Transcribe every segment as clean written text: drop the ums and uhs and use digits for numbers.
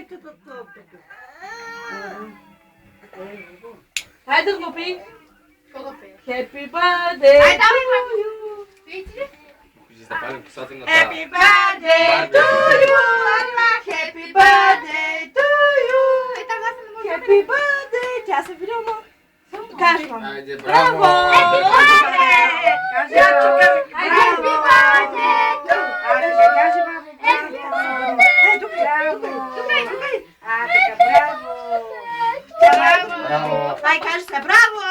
като топка. Хайде да го пей. Какво да пееш? Happy birthday Айде, to давай, you. Пейте ли? Ще запалим косата на Happy birthday to you. Happy birthday to you. Е, там аз не мога. Happy birthday. Тя се видяла. Кажи, мама. Айде, Браво! браво! Кажи, браво! Happy birthday to you. Кажи, браво! Браво! Ай, кажи се браво!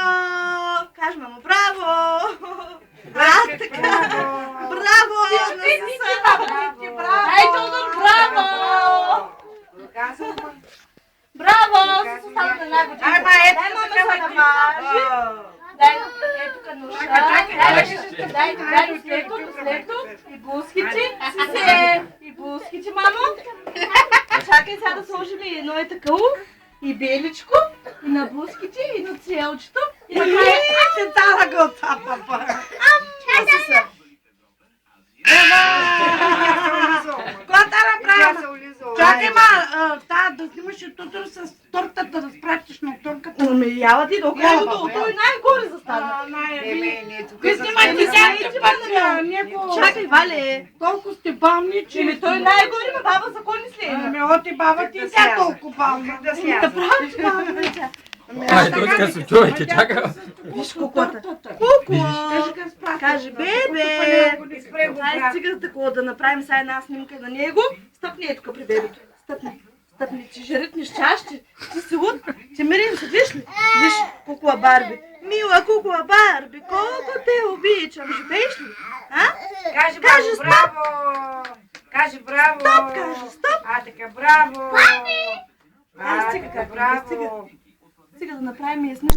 Кажи, мамо, браво! Така! Браво! Ай, Тодор, браво! Браво! С остана на една година. Дай, мама, се намажи. Дай, ето кануша. Дай, следто. И бускичи. И бускичи, мамо. Чакай сега да сложим и едно е такова. И беличко. И на бускичи. И на целчето. И накрая... Ти дала го това, папа. Кота направя. Чакай, да снимаш и туто с тортата, да спратиш на торката. Ами, яла ти долу. Той най-горе застана. Вие снимате всяка пътя. Чакай, Вале. Толкова сте бавни, че... Или той най-горе, ма баба закони след. Ами, оти баба ти тя толкова бавна. Направо, че баба вече. Ай, точка се човеке, чакай. Виж кукуата. Кажи, бебе. Ай, стига такова да направим сега една снимка на него. Стъпни е тук при бебето. Стъпни, че ще ритнеш чаще. Ти си луд. Че мирим се, виж ли? Виж, кукула Барби. Мила кукула Барби, колко те обичам. Живееш ли? А? Кажи браво! Кажи браво! Стоп, кажи, стоп. Така, браво! Ай, стига, как, браво! стига да направим и